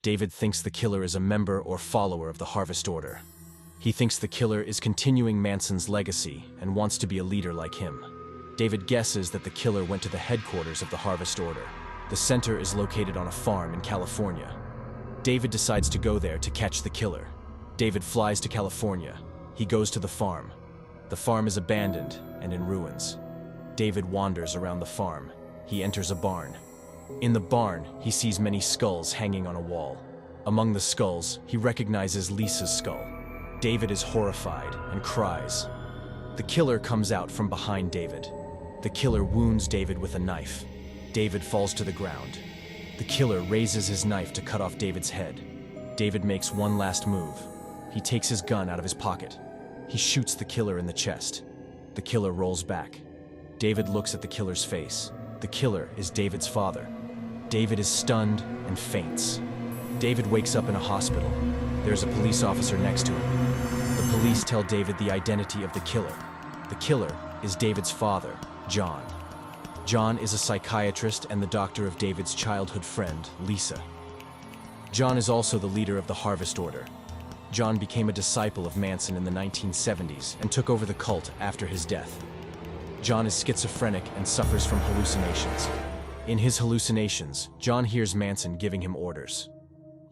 David thinks the killer is a member or follower of the Harvest Order. He thinks the killer is continuing Manson's legacy and wants to be a leader like him. David guesses that the killer went to the headquarters of the Harvest Order. The center is located on a farm in California. David decides to go there to catch the killer. David flies to California. He goes to the farm. The farm is abandoned and in ruins. David wanders around the farm. He enters a barn. In the barn, he sees many skulls hanging on a wall. Among the skulls, he recognizes Lisa's skull. David is horrified and cries. The killer comes out from behind David. The killer wounds David with a knife. David falls to the ground. The killer raises his knife to cut off David's head. David makes one last move. He takes his gun out of his pocket. He shoots the killer in the chest. The killer rolls back. David looks at the killer's face. The killer is David's father. David is stunned and faints. David wakes up in a hospital. There's a police officer next to him. The police tell David the identity of the killer. The killer is David's father, John. John is a psychiatrist and the doctor of David's childhood friend, Lisa. John is also the leader of the Harvest Order. John became a disciple of Manson in the 1970s and took over the cult after his death. John is schizophrenic and suffers from hallucinations. In his hallucinations, John hears Manson giving him orders.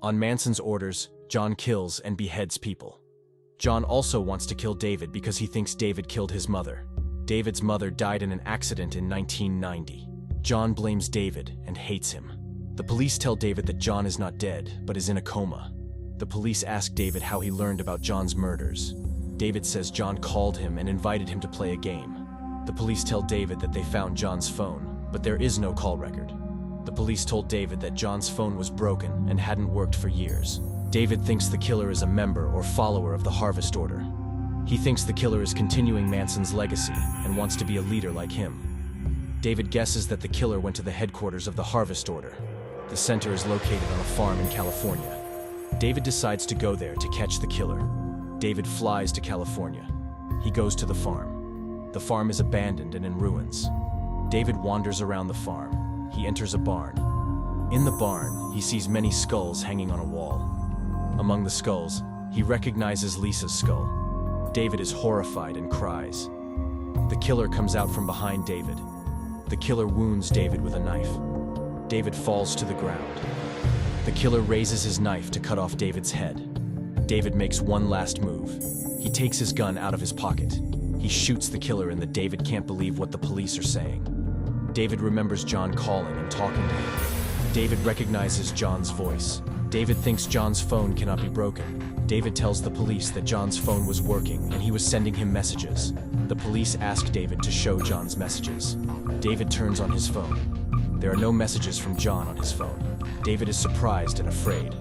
On Manson's orders, John kills and beheads people. John also wants to kill David because he thinks David killed his mother. David's mother died in an accident in 1990. John blames David and hates him. The police tell David that John is not dead, but is in a coma. The police ask David how he learned about John's murders. David says John called him and invited him to play a game. The police tell David that they found John's phone, but there is no call record. The police told David that John's phone was broken and hadn't worked for years. David thinks the killer is a member or follower of the Harvest Order. He thinks the killer is continuing Manson's legacy and wants to be a leader like him. David guesses that the killer went to the headquarters of the Harvest Order. The center is located on a farm in California. David decides to go there to catch the killer. David flies to California. He goes to the farm. The farm is abandoned and in ruins. David wanders around the farm. He enters a barn. In the barn, he sees many skulls hanging on a wall. Among the skulls, he recognizes Lisa's skull. David is horrified and cries. The killer comes out from behind David. The killer wounds David with a knife. David falls to the ground. The killer raises his knife to cut off David's head. David makes one last move. He takes his gun out of his pocket. He shoots the killer and David can't believe what the police are saying. David remembers John calling and talking to him. David recognizes John's voice. David thinks John's phone cannot be broken. David tells the police that John's phone was working and he was sending him messages. The police ask David to show John's messages. David turns on his phone. There are no messages from John on his phone. David is surprised and afraid.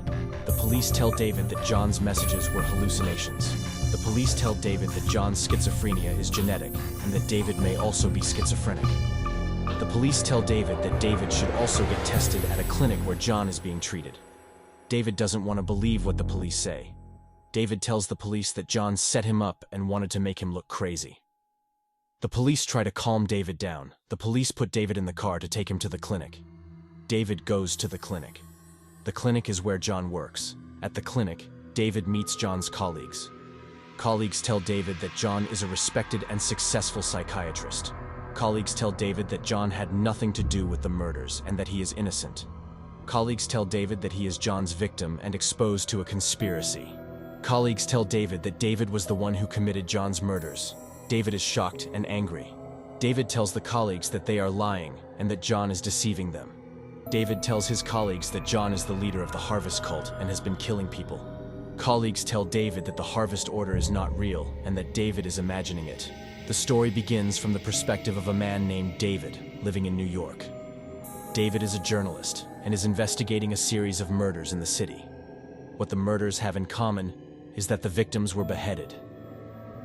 The police tell David that John's messages were hallucinations. The police tell David that John's schizophrenia is genetic and that David may also be schizophrenic. The police tell David that David should also get tested at a clinic where John is being treated. David doesn't want to believe what the police say. David tells the police that John set him up and wanted to make him look crazy. The police try to calm David down. The police put David in the car to take him to the clinic. David goes to the clinic. The clinic is where John works. At the clinic, David meets John's colleagues. Colleagues tell David that John is a respected and successful psychiatrist. Colleagues tell David that John had nothing to do with the murders and that he is innocent. Colleagues tell David that he is John's victim and exposed to a conspiracy. Colleagues tell David that David was the one who committed John's murders. David is shocked and angry. David tells the colleagues that they are lying and that John is deceiving them. David tells his colleagues that John is the leader of the Harvest cult and has been killing people. Colleagues tell David that the Harvest Order is not real and that David is imagining it. The story begins from the perspective of a man named David, living in New York. David is a journalist and is investigating a series of murders in the city. What the murders have in common is that the victims were beheaded.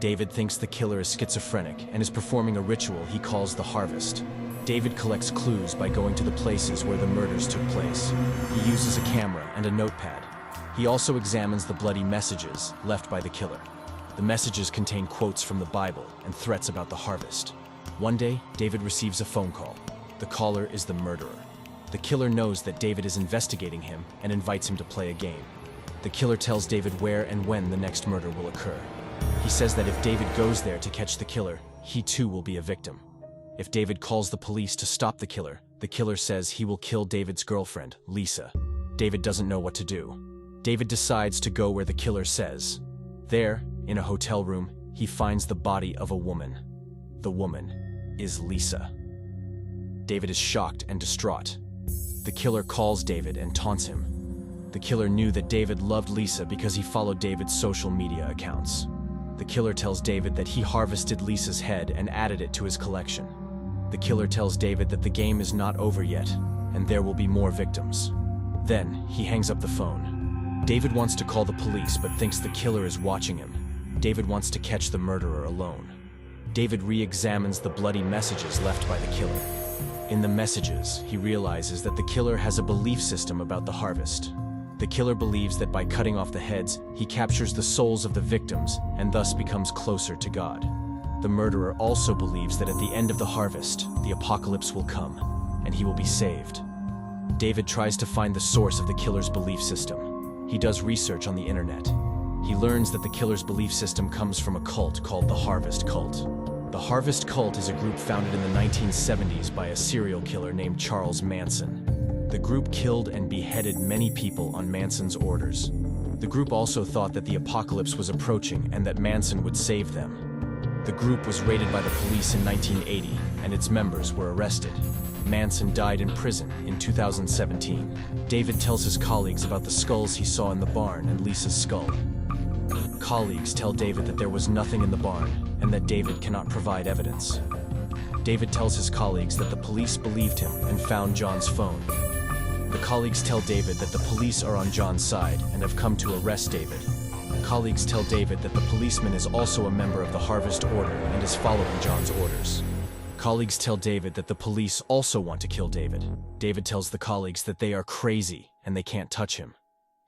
David thinks the killer is schizophrenic and is performing a ritual he calls the Harvest. David collects clues by going to the places where the murders took place. He uses a camera and a notepad. He also examines the bloody messages left by the killer. The messages contain quotes from the Bible and threats about the harvest. One day, David receives a phone call. The caller is the murderer. The killer knows that David is investigating him and invites him to play a game. The killer tells David where and when the next murder will occur. He says that if David goes there to catch the killer, he too will be a victim. If David calls the police to stop the killer says he will kill David's girlfriend, Lisa. David doesn't know what to do. David decides to go where the killer says. There, in a hotel room, he finds the body of a woman. The woman is Lisa. David is shocked and distraught. The killer calls David and taunts him. The killer knew that David loved Lisa because he followed David's social media accounts. The killer tells David that he harvested Lisa's head and added it to his collection. The killer tells David that the game is not over yet, and there will be more victims. Then, he hangs up the phone. David wants to call the police but thinks the killer is watching him. David wants to catch the murderer alone. David re-examines the bloody messages left by the killer. In the messages, he realizes that the killer has a belief system about the harvest. The killer believes that by cutting off the heads, he captures the souls of the victims and thus becomes closer to God. The murderer also believes that at the end of the harvest, the apocalypse will come, and he will be saved. David tries to find the source of the killer's belief system. He does research on the internet. He learns that the killer's belief system comes from a cult called the Harvest Cult. The Harvest Cult is a group founded in the 1970s by a serial killer named Charles Manson. The group killed and beheaded many people on Manson's orders. The group also thought that the apocalypse was approaching and that Manson would save them. The group was raided by the police in 1980, and its members were arrested. Manson died in prison in 2017. David tells his colleagues about the skulls he saw in the barn and Lisa's skull. Colleagues tell David that there was nothing in the barn and that David cannot provide evidence. David tells his colleagues that the police believed him and found John's phone. The colleagues tell David that the police are on John's side and have come to arrest David. Colleagues tell David that the policeman is also a member of the Harvest Order and is following John's orders. Colleagues tell David that the police also want to kill David. David tells the colleagues that they are crazy and they can't touch him.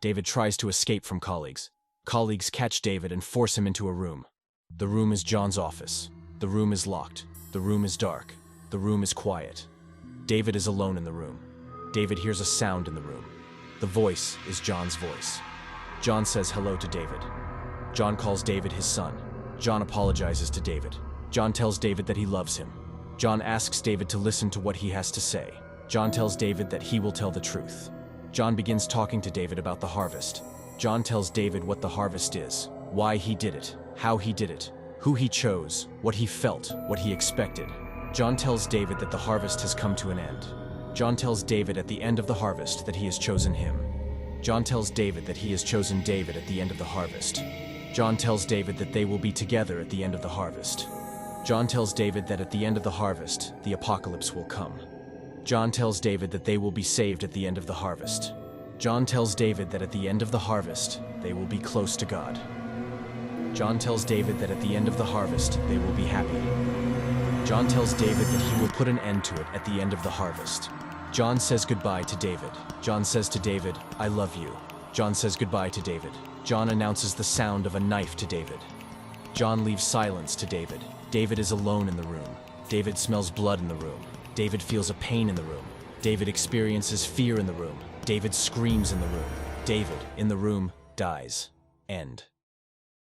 David tries to escape from colleagues. Colleagues catch David and force him into a room. The room is John's office. The room is locked. The room is dark. The room is quiet. David is alone in the room. David hears a sound in the room. The voice is John's voice. John says hello to David. John calls David his son. John apologizes to David. John tells David that he loves him. John asks David to listen to what he has to say. John tells David that he will tell the truth. John begins talking to David about the harvest. John tells David what the harvest is, why he did it, how he did it, who he chose, what he felt, what he expected. John tells David that the harvest has come to an end. John tells David at the end of the harvest that he has chosen him. John tells David that he has chosen David at the end of the harvest. John tells David that they will be together at the end of the harvest. John tells David that at the end of the harvest, the apocalypse will come. John tells David that they will be saved at the end of the harvest. John tells David that at the end of the harvest, they will be close to God. John tells David that at the end of the harvest, they will be happy. John tells David that he will put an end to it at the end of the harvest. John says goodbye to David. John says to David, "I love you." John says goodbye to David. John announces the sound of a knife to David. John leaves silence to David. David is alone in the room. David smells blood in the room. David feels a pain in the room. David experiences fear in the room. David screams in the room. David, in the room, dies. End.